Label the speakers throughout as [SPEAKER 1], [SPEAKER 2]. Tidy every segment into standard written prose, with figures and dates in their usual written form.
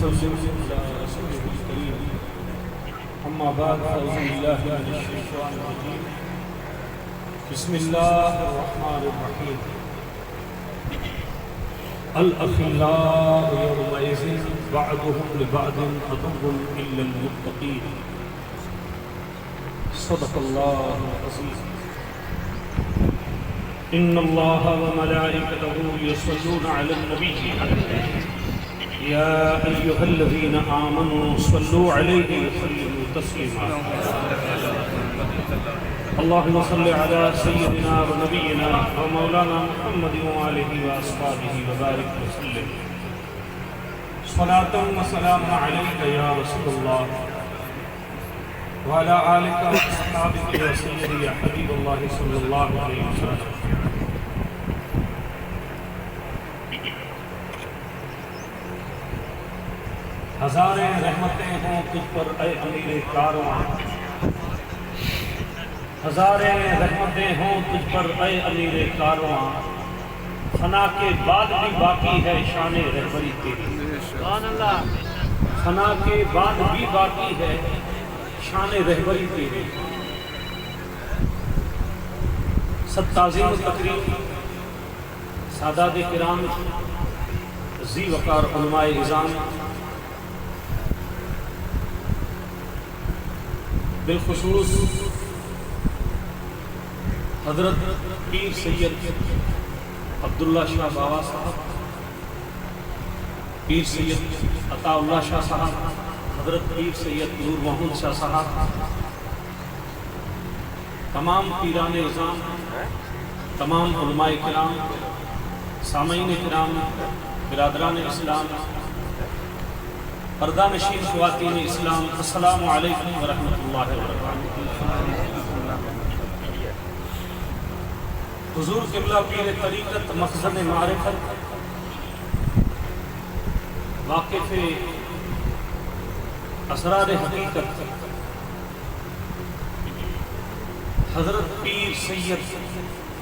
[SPEAKER 1] وسلم على رسوله الكريم اما بعد فاعوذ بالله من الشيطان الرجيم بسم الله الرحمن الرحيم الاخلاء يومئذ بعضهم لبعض عدو الا المتقين صدق الله العظيم ان الله وملائكته يصلون على النبي يا ايها الذين امنوا صلوا عليه وسلموا تسليما اللهم صل على سيدنا ونبينا ومولانا محمد وآله واصحابه وبارك وسلم صلاة وسلام عليك يا رسول الله وعلى آلك وأصحابك وسلم يا حبيب الله صلى الله عليه وسلم. ہزاریں رحمتیں ہوں تجھ پر اے امیر کارواں، ہزاریں رحمتیں ہوں تجھ پر اے امیر کارواں، فنا کے بعد بھی باقی ہے شان رہبری تیری. سبحان اللہ. فنا کے بعد بھی باقی ہے شان رہبری تیری. سب تعظیم و تکریم سادات کرام، ذی وقار علماء اعظام، بالخصوص حضرت پیر سید عبداللہ شاہ بابا صاحب، پیر سید عطا اللہ شاہ صاحب، حضرت پیر سید نور محمد شاہ صاحب، تمام پیران اعظام، تمام علماء کرام، سامعین کرام، برادران اسلام، پردہ نشین خواتین اسلام، السلام علیکم ورحمۃ اللہ وبرکاتہ. حضور قبلہ پیر طریقت مخزن معرفت، واقف اسرار حقیقت، حضرت پیر سید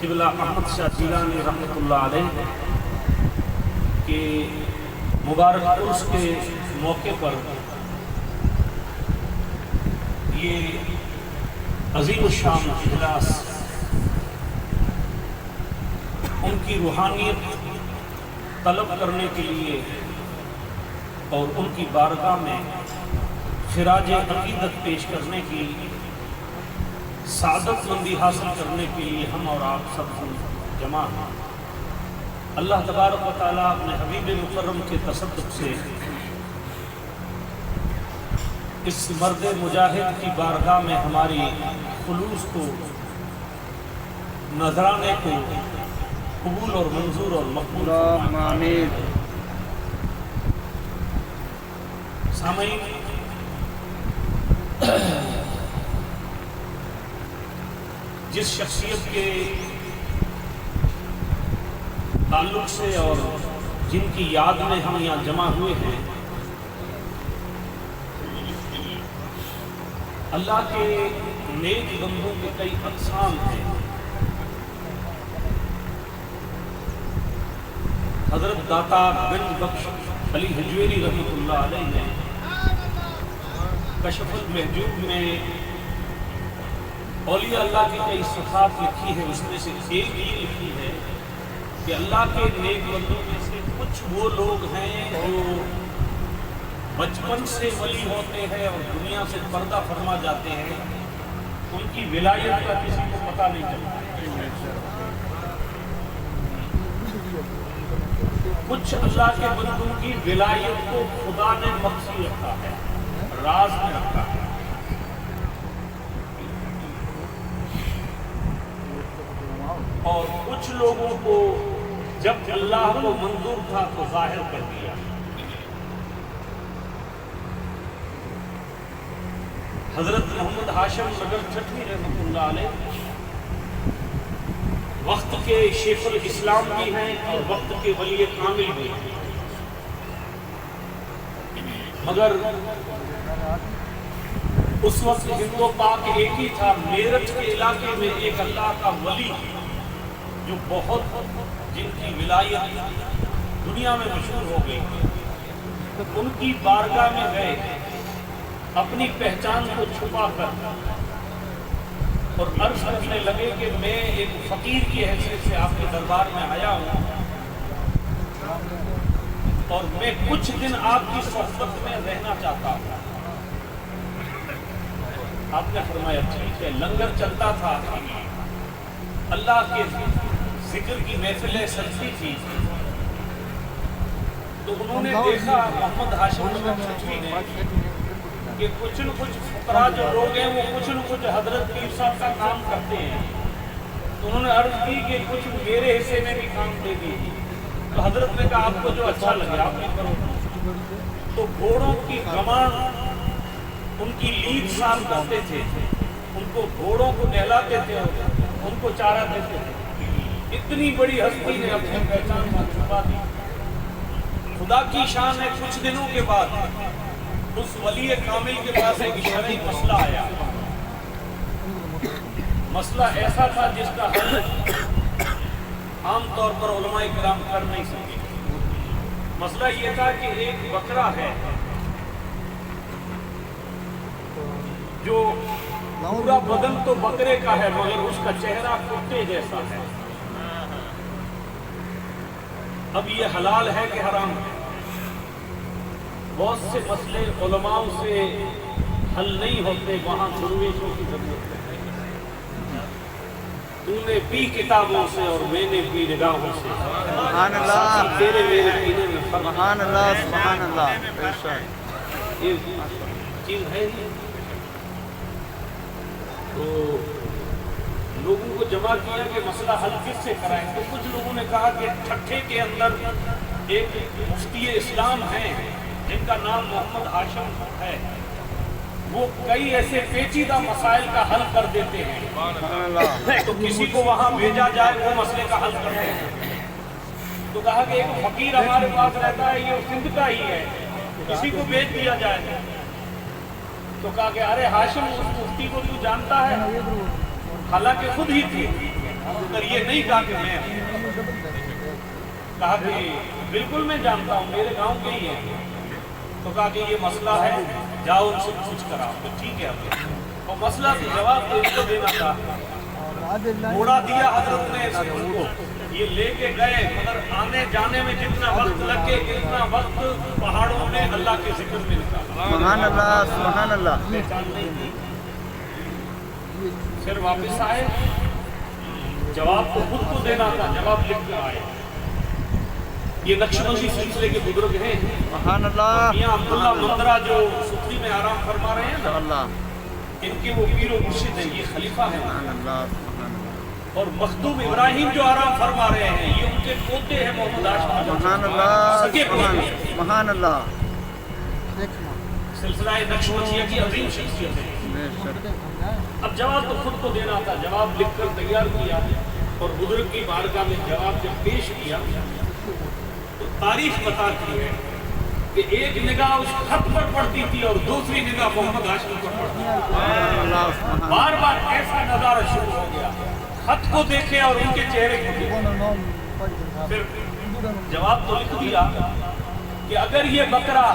[SPEAKER 1] قبلہ احمد شاہ جیلانی رحمۃ اللہ علیہ کے مبارک عرس کے موقع پر یہ عظیم الشان اجلاس ان کی روحانیت طلب کرنے کے لیے اور ان کی بارگاہ میں خراج عقیدت پیش کرنے کی سعادت مندی حاصل کرنے کے لیے ہم اور آپ سب جمع ہیں. اللہ تبارک و تعالیٰ اپنے حبیب مکرم کے تصدق سے اس مرد مجاہد کی بارگاہ میں ہماری خلوص کو، نذرانے کو قبول اور منظور اور مقبول فرمائے. سامعین، جس شخصیت کے تعلق سے اور جن کی یاد میں ہم یہاں جمع ہوئے ہیں، اللہ کے نیک بندوں کے کئی اقسام ہیں. حضرت داتا گنج بخش علی حجویری رحمۃ اللہ علیہ نے کشف المحجوب میں اولیاء اللہ کی کئی صفات لکھی ہے. اس میں سے ایک یہ لکھی ہے کہ اللہ کے نیک بندوں میں سے کچھ وہ لوگ ہیں جو بچپن سے ولی ہوتے ہیں اور دنیا سے پردہ فرما جاتے ہیں، ان کی ولایت کا کسی کو پتہ نہیں چلتا. کچھ اللہ کے بندوں کی ولایت کو خدا نے مخفی رکھا ہے، راز میں رکھا ہے. اور کچھ لوگوں کو جب اللہ کو منظور تھا تو ظاہر کر دیا. حضرت محمد ہاشم نگر چھٹویں رحمۃ اللہ علیہ وقت کے شیخ الاسلام بھی ہیں اور وقت کے ولی کامل بھی ہیں، مگر اس وقت ہند و پاک ایک ہی تھا. میرٹھ کے علاقے میں ایک اللہ کا ولی جو بہت، جن کی ولایت دنیا میں مشہور ہو گئی، ان کی بارگاہ میں گئے اپنی پہچان کو چھپا کر اور عرض کرنے لگے کہ میں ایک فقیر کی حیثیت سے آپ کے دربار میں آیا ہوں اور میں کچھ دن آپ کی صحبت میں رہنا چاہتا ہوں۔ آپ نے فرمایا ٹھیک ہے۔ لنگر چلتا تھا، اللہ کے ذکر کی محفلیں سجتی تھی، تو انہوں نے دیکھا محمد ہاشم چشتی نے کہ کچھ نہ کچھ فقراء جو لوگ ہیں وہ کچھ نہ کچھ حضرت پیر صاحب کا کام کرتے ہیں، تو انہوں نے عرض کی کہ کچھ میرے حصے میں بھی کام دے دیجیے۔ تو حضرت نے کہا آپ کو جو اچھا لگے آپ نے کرو۔ تو گھوڑوں کی گمان ان کی لید صاف کرتے تھے، ان کو گھوڑوں کو نہلاتے تھے، ان کو چارہ دیتے تھے۔ اتنی بڑی ہستی نے اپنی پہچان کو چھپا دی۔ خدا کی شان ہے، کچھ دنوں کے بعد اس ولی کامل کے پاس ایک شرعی مسئلہ آیا۔ مسئلہ ایسا تھا جس کا حل عام طور پر علماء کرام کر نہیں سکتے۔ مسئلہ یہ تھا کہ ایک بکرا ہے جو پورا بدن تو بکرے کا ہے مگر اس کا چہرہ کتے جیسا ہے۔ اب یہ حلال ہے کہ حرام ہے؟ بہت سے مسئلے علماء سے حل نہیں ہوتے، وہاں درویشوں کی ضرورت ہے۔ تو نے پی کتابوں سے اور میں نے پی نگاہوں سے،
[SPEAKER 2] سبحان اللہ،
[SPEAKER 1] تیرے میرے پینے میں فرق۔
[SPEAKER 2] سبحان اللہ، سبحان اللہ، بے شک
[SPEAKER 1] یہ چیز ہے ہی۔ تو لوگوں کو جمع کیا کہ مسئلہ حل کس سے کرائیں، تو کچھ لوگوں نے کہا کہ ٹھٹھے کے اندر ایک مفتی اسلام ہیں جن کا نام محمد ہاشم ہے، وہ کئی ایسے پیچیدہ مسائل کا حل کر دیتے ہیں، تو کسی کو وہاں بھیجا جائے وہ مسئلے کا حل کرتے ہیں۔ تو کہا کہ ایک فقیر ہمارے پاس رہتا ہے، یہ سندھ کا ہی ہے، کسی کو بھیج دیا جائے۔ تو کہا کہ ارے ہاشم اس مفتی کو تو جانتا ہے، حالانکہ خود ہی تھی، مگر یہ نہیں کہا کہ میں ہوں۔ کہا کہ بالکل میں جانتا ہوں، میرے گاؤں کے ہی ہیں۔ تو کہا کہ یہ مسئلہ ہے، جاؤ ان سے پوچھ کر آؤ۔ تو ٹھیک ہے، اور مسئلہ سے جواب کو دینا تھا۔ موڑا دیا حضرت نے ان کو، یہ لے کے گئے، مگر آنے جانے میں جتنا وقت لگے اتنا وقت پہاڑوں میں اللہ کے ذکر میں نکالا۔
[SPEAKER 2] سبحان اللہ، سبحان اللہ۔
[SPEAKER 1] پہچان نہیں تھی۔ پھر واپس آئے، جواب تو خود کو دینا تھا، جواب لکھ کر آئے۔ یہ نقشبندی سلسلے کے بزرگ ہیں،
[SPEAKER 2] سبحان اللہ،
[SPEAKER 1] میاں عبداللہ مندرہ جو ستری میں آرام فرما رہے ہیں نا،
[SPEAKER 2] اللہ،
[SPEAKER 1] ان کے وہ پیر و مرشد ہیں، یہ خلیفہ ہیں۔
[SPEAKER 2] سبحان اللہ، سبحان اللہ،
[SPEAKER 1] اور مخدوم ابراہیم جو آرام فرما رہے ہیں، یہ ان کے پوتے ہیں محمد ہاشم۔
[SPEAKER 2] سبحان اللہ،
[SPEAKER 1] سگے پوتے ہیں۔
[SPEAKER 2] سبحان اللہ،
[SPEAKER 1] سلسلہ نقشبندیہ کی عظیم شخصیت ہے۔
[SPEAKER 2] بے شک،
[SPEAKER 1] اب جواب تو خود کو دینا تھا، جواب لکھ کر تیار کیا، اور بزرگ کی بارگاہ میں جواب جب پیش کیا تو تاریخ بتاتی ہے کہ ایک نگاہ اس خط پر پڑتی تھی اور دوسری نگاہ محمد ہاشم پر پڑتی تھی۔
[SPEAKER 2] سبحان اللہ، سبحان اللہ،
[SPEAKER 1] بار بار ایسا نظارہ شروع ہو گیا، خط کو دیکھے اور ان کے چہرے کو دیکھے۔ پھر جواب تو لکھ دیا کہ اگر یہ بکرا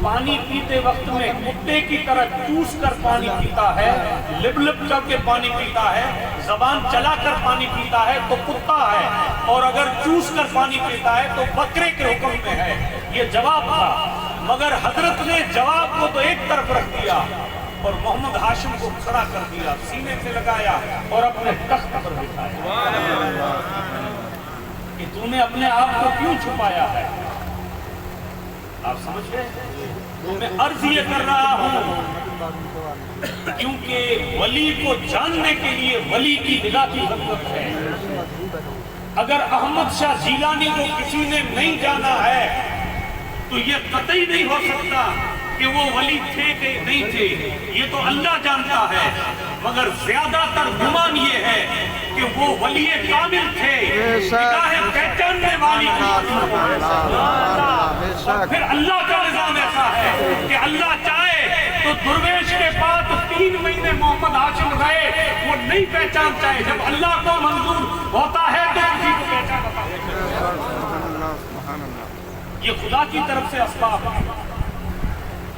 [SPEAKER 1] پانی پیتے وقت میں کتے کی طرح چوس کر پانی پیتا ہے، لب لب کر کے پانی پیتا ہے، زبان چلا کر پانی پیتا ہے تو کتا ہے، اور اگر چوس کر پانی پیتا ہے تو بکرے کے حکم میں ہے۔ یہ جواب تھا، مگر حضرت نے جواب کو تو ایک طرف رکھ دیا اور محمد ہاشم کو کھڑا کر دیا، سینے سے لگایا اور اپنے تخت پر بٹھایا کہ تو نے اپنے آپ کو کیوں چھپایا ہے۔ آپ سمجھ گئے؟ تو میں عرض یہ کر رہا ہوں کیونکہ ولی کو جاننے کے لیے ولی کی نگاہ کی ضرورت ہے۔ اگر احمد شاہ جیلانی کو کسی نے نہیں جانا ہے تو یہ قطعی نہیں ہو سکتا کہ وہ ولی تھے کہ نہیں تھے، یہ تو اللہ جانتا ہے، مگر زیادہ تر گمان یہ ہے کہ وہ ولی کامل تھے، نگاہ پہچاننے والی اور پھر اللہ کا نظام ایسا ہے کہ اللہ چاہے تو درویش کے پاس 3 مہینے محمد ہاشم رہے، وہ نہیں پہچان چاہے، جب اللہ کو منظور ہوتا ہے تو کسی کو پہچان ہوتا ہے۔ یہ خدا کی طرف سے اسباب ہے.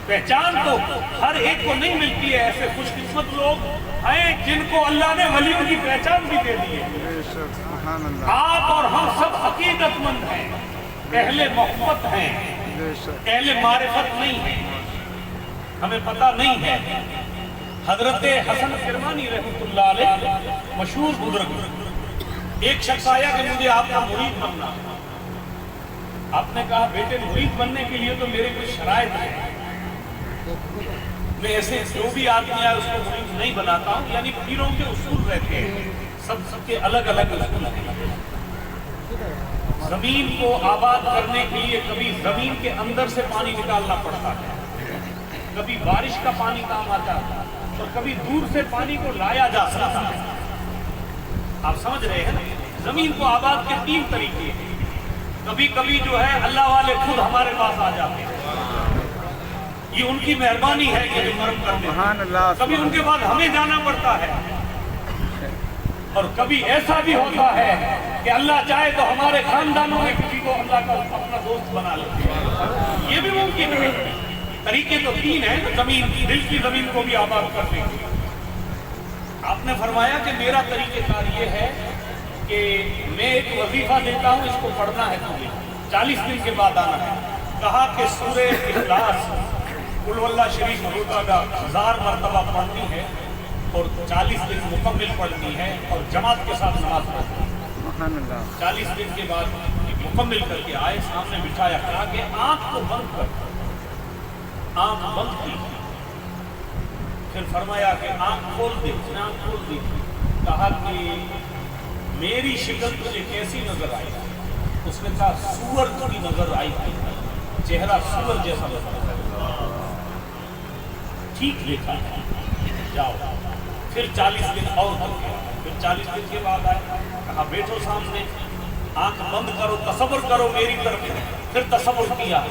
[SPEAKER 1] پہچان تو ہر ایک کو نہیں ملتی ہے. ایسے خوش قسمت لوگ ہیں جن کو اللہ نے ولیوں کی پہچان بھی دے دی ہے. آپ اور ہم سب عقیدت مند ہیں, اہل محبت ہیں, اہل معرفت نہیں ہیں, ہمیں پتہ نہیں ہے. حضرت حسن کرمانی رحمۃ اللہ علیہ مشہور بزرگ, ایک شخص آیا کہ مجھے آپ کا مرید بننا. آپ نے کہا بیٹے مرید بننے کے لیے تو میرے کچھ شرائط ہیں, میں ایسے جو بھی آدمی ہے اس کو مرید نہیں بناتا ہوں. یعنی پیروں کے اصول رہتے ہیں, سب کے الگ الگ اصول ہیں. زمین کو آباد کرنے کے لیے کبھی زمین کے اندر سے پانی نکالنا پڑتا ہے, کبھی بارش کا پانی کام آتا ہے, اور کبھی دور سے پانی کو لایا جا سکتا ہے. آپ سمجھ رہے ہیں, زمین کو آباد کے 3 طریقے ہیں. کبھی کبھی جو ہے اللہ والے خود ہمارے پاس آ جاتے ہیں, یہ ان کی مہربانی ہے کہ جو کرم کرتے ہیں. کبھی ان کے بعد ہمیں جانا پڑتا ہے, اور کبھی ایسا بھی ہوتا ہے کہ اللہ چاہے تو ہمارے خاندانوں میں کسی کو اللہ کا اپنا دوست بنا لے. یہ بھی ممکن ہے. طریقے تو 3 ہیں, زمین کی, دل کی زمین کو بھی آباد کرنے کی. آپ نے فرمایا کہ میرا طریقہ کار یہ ہے کہ میں ایک وظیفہ دیتا ہوں, اس کو پڑھنا ہے تمہیں, 40 دن کے بعد آنا ہے. کہا کہ سورہ اخلاص قل واللہ شریف مرتبہ 1000 مرتبہ پڑھنی ہے, اور 40 دن مکمل پڑھنی ہے, اور جماعت کے ساتھ نماز پڑھنی ہے. 40 دن کے بعد مکمل کر کے آئے, سامنے بٹھایا, کہا کہ آنکھ کو بند کر. آنکھ بند کی, پھر فرمایا کہ آنکھ کھول دے. اس نے آنکھ کھول دی. کہا کہ میری شکل تجھے کیسی نظر آئی؟ اس نے کہا سور کی نظر آئی, چہرہ سور جیسا نظر آیا. ٹھیک دیکھا, جاؤ. پھر 40 دن اور ہو گیا. پھر 40 دن کے بعد آئے, کہا بیٹھو سامنے, آنکھ بند کرو, تصور کرو میری طرف. پھر تصور کیا,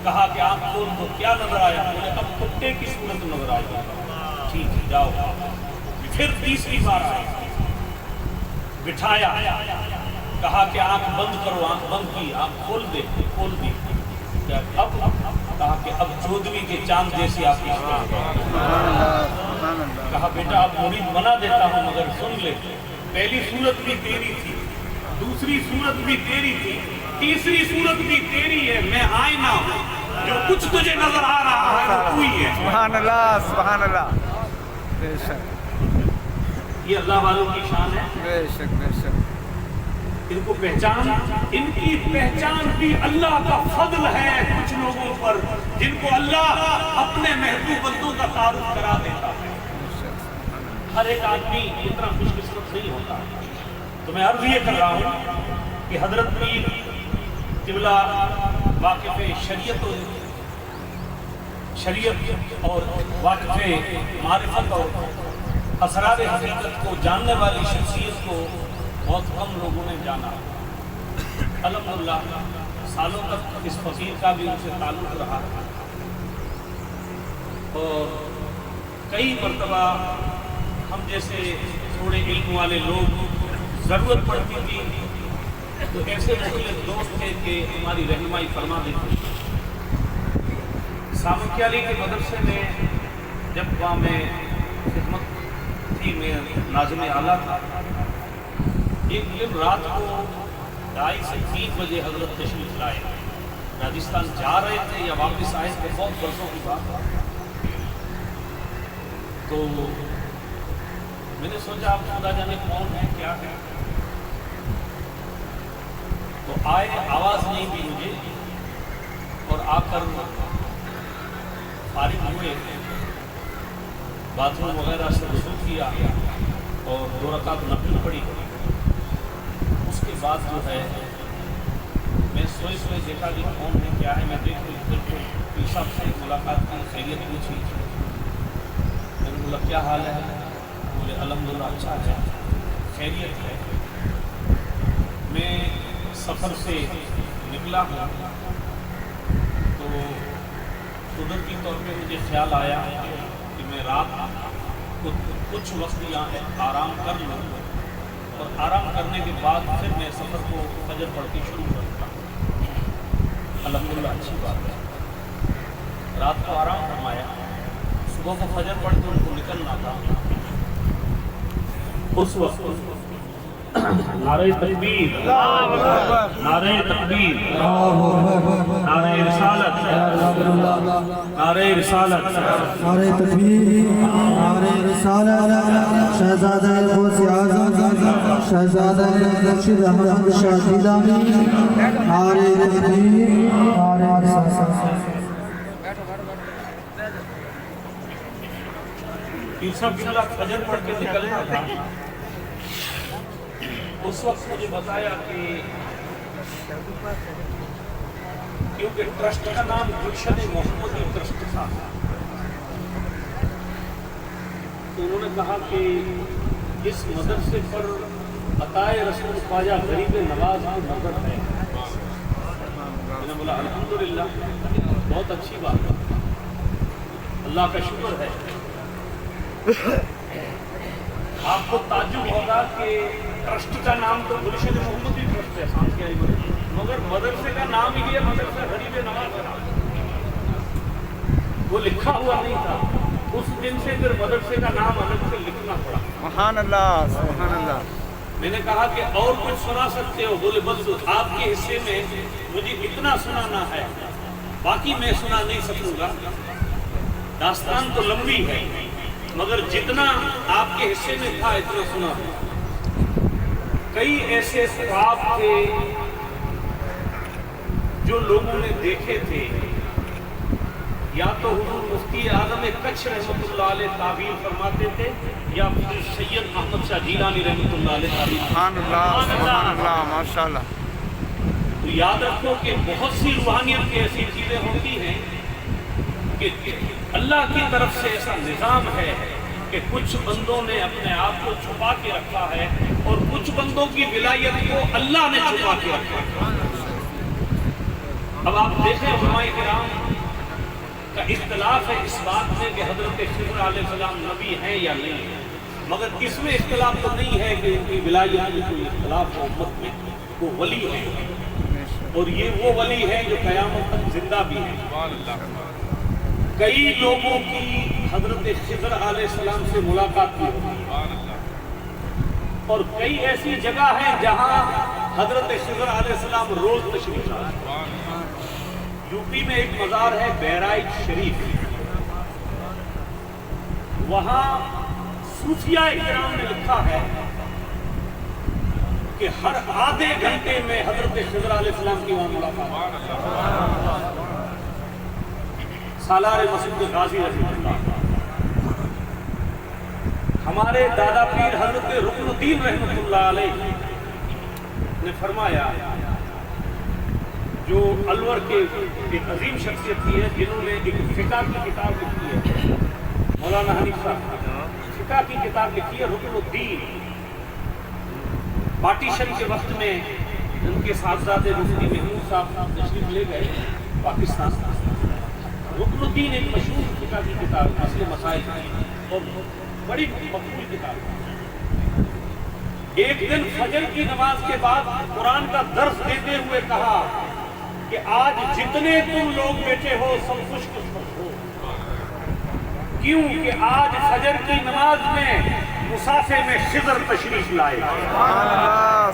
[SPEAKER 1] کہا کہ آنکھ کھول دو. کیا نظر آیا؟ مجھے اب کتے کی صورت نظر آئی. ٹھیک ہے, جاؤ. پھر 30 بار آئے, بٹھایا, کہا کہ آنکھ بند کرو. آنکھ بند کی, آنکھ کھول دے, کھول دی. اب کہا کہ اب چودھویں کے چاند جیسی آپ کی صورت. کہا بیٹا اب مرید بنا دیتا ہوں, مگر سن لے, پہلی صورت بھی تیری تھی, دوسری صورت بھی تیری تھی, تیسری صورت بھی تیری ہے. میں آئینہ ہوں, جو کچھ تجھے نظر آ رہا ہے وہ تو ہی ہے.
[SPEAKER 2] سبحان اللہ, سبحان اللہ. بے شک,
[SPEAKER 1] یہ اللہ والوں کی شان ہے.
[SPEAKER 2] بے شک, بے شک.
[SPEAKER 1] ان کو پہچان, ان کی پہچان بھی اللہ کا فضل ہے کچھ لوگوں پر, جن کو اللہ اپنے محبوب بندوں کا تعارف کرا دیتا ہے. ہر ایک آدمی اتنا خوش قسمت نہیں ہوتا. تو میں عرض یہ کر رہا ہوں کہ حضرت پیر قبلہ واقف شریعت اور واقف معرفت اور اسرار حقیقت کو جاننے والی شخصیت کو بہت کم لوگوں نے جانا. الحمدللہ سالوں تک اس فقیر کا بھی ان سے تعلق رہا, اور کئی مرتبہ ہم جیسے تھوڑے علم والے لوگ ضرورت پڑتی تھی تو ایسے مختلف دوست تھے کہ ہماری رہنمائی فرما دیتے. سامکیہ علی کے مدرسے میں جب وہاں میں خدمت تھی, میں ناظم اعلیٰ تھا. ایک دن رات کو 2:30 سے 3 بجے حضرت تشریف لائے. راجستھان جا رہے تھے یا واپس آئے تھے, بہت برسوں کی بات. تو میں نے سوچا آپ خدا جانے کون ہے, کیا ہے. تو آئے, آواز نہیں دی مجھے, اور آ کر فارغ ہوئے, باتھ روم وغیرہ سے وضو کیا اور 2 رکعت نفل پڑھی. اس کے بعد جو ہے میں سوئے دیکھا کہ کون ہے, کیا ہے. میں دیکھوں پیر صاحب سے ملاقات کی, خیریت پوچھی. میں نے بولا کیا حال ہے؟ بولے الحمدللہ اچھا ہے, خیریت ہے. میں سفر سے نکلا ہوں تو قدرتی طور پہ مجھے خیال آیا کہ میں رات کچھ وقت یہاں آرام کر لوں, اور آرام کرنے کے بعد پھر میں سفر کو فجر پڑھ کے شروع کرتا. الحمدللہ اچھی بات ہے. رات کو آرام فرمایا, صبح کو فجر پڑھ کے ان کو نکلنا تھا. اس وقت نعرہ تکبیر, نعرہ تکبیر, نعرہ رسالت, نعرہ رسالت,
[SPEAKER 3] نعرہ تکبیر، نعرہ رسالت. شہزادہ غوث اعظم شہزادہ مرشد احمد شاہ گیلانی. نعرہ تکبیر، نعرہ رسالت.
[SPEAKER 1] یہ سب بلا فجر پڑھ کے نکلنا تھا. اس وقت مجھے بتایا کہ کیونکہ ٹرسٹ کا نام گلشن محمدی ٹرسٹ تھا, تو انہوں نے کہا کہ اس مدرسے پر عطائے رسول خواجہ غریب نواز کی نظر ہے. میں نے بولا الحمدللہ, بہت اچھی بات ہے, اللہ کا شکر ہے. آپ کو تعجب ہوگا کہ ٹرسٹ کا نام تو گلشن محمدی ٹرسٹ ہے, مگر مدرسے کا نام ہی ہے مدرسہ غریب نواز کا. وہ لکھا ہوا نہیں تھا, اس دن سے پھر مدرسے کا نام الگ سے لکھنا پڑا.
[SPEAKER 2] سبحان اللہ, سبحان اللہ.
[SPEAKER 1] میں نے کہا کہ اور کچھ سنا سکتے ہو؟ بولے بس آپ کے حصے میں مجھے اتنا سنانا ہے, باقی میں سنا نہیں سکوں گا. داستان تو لمبی ہے, مگر جتنا آپ کے حصے میں تھا اتنا سنا ہے. کئی ایسے خواب تھے جو لوگوں نے دیکھے تھے. یا تو حضور مفتی اعظم کچھ رحمۃ اللہ علیہ تعبیر فرماتے تھے, یا پھر سید احمد شاہ گیلانی رحمۃ اللہ علیہ تعبیر.
[SPEAKER 2] سبحان اللہ, سبحان اللہ, ماشاء اللہ.
[SPEAKER 1] تو یاد رکھو کہ بہت سی روحانیت کی ایسی چیزیں ہوتی ہیں کہ اللہ کی طرف سے ایسا نظام ہے کہ کچھ بندوں نے اپنے آپ کو چھپا کے رکھا ہے, اور کچھ بندوں کی ولایت کو اللہ نے چھپا کے رکھا ہے. اب آپ دیکھیں علماء کرام کا اختلاف ہے اس بات میں کہ حضرت خضر علیہ السلام نبی ہیں یا نہیں ہیں, مگر اس میں اختلاف تو نہیں ہے کہ ان کی ولایت میں کوئی اختلاف ہو امت میں. وہ ولی ہے, اور یہ وہ ولی ہے جو قیامت تک زندہ بھی ہے. کئی لوگوں کی حضرت خضر علیہ السلام سے ملاقات کی, اور کئی ایسی جگہ ہیں جہاں حضرت خضر علیہ السلام روز تشریف لاتے. یو پی میں ایک مزار ہے بہرائچ شریف, وہاں صوفیاء کرام نے لکھا ہے کہ ہر آدھے گھنٹے میں حضرت خضر علیہ السلام کی وہاں ملاقات. سالار مسجد غازی رحمۃ اللہ, ہمارے دادا پیر حضرت رکن الدین رحمۃ اللہ علیہ نے فرمایا, جو الور کے ایک عظیم شخصیت تھی ہے جنہوں نے ایک فقہ کی کتاب لکھی ہے, مولانا حنیف صاحب فقہ کی کتاب لکھی ہے رکن الدین. پارٹیشن کے وقت میں ان کے صاحبزادے مفتی محمود صاحب تشریف لے گئے پاکستان. رکن الدین ایک مشہور فقہ کی کتاب, اصل مسائل کی, اور بڑی مقبول کتاب. ایک دن فجر کی نماز کے بعد قرآن کا درس دیتے ہوئے کہا کہ آج جتنے تم لوگ بیٹھے ہو سب خوش ہو, کیوں کہ آج فجر کی نماز میں مسافے میں خضر تشریف لائے.
[SPEAKER 2] سبحان اللہ,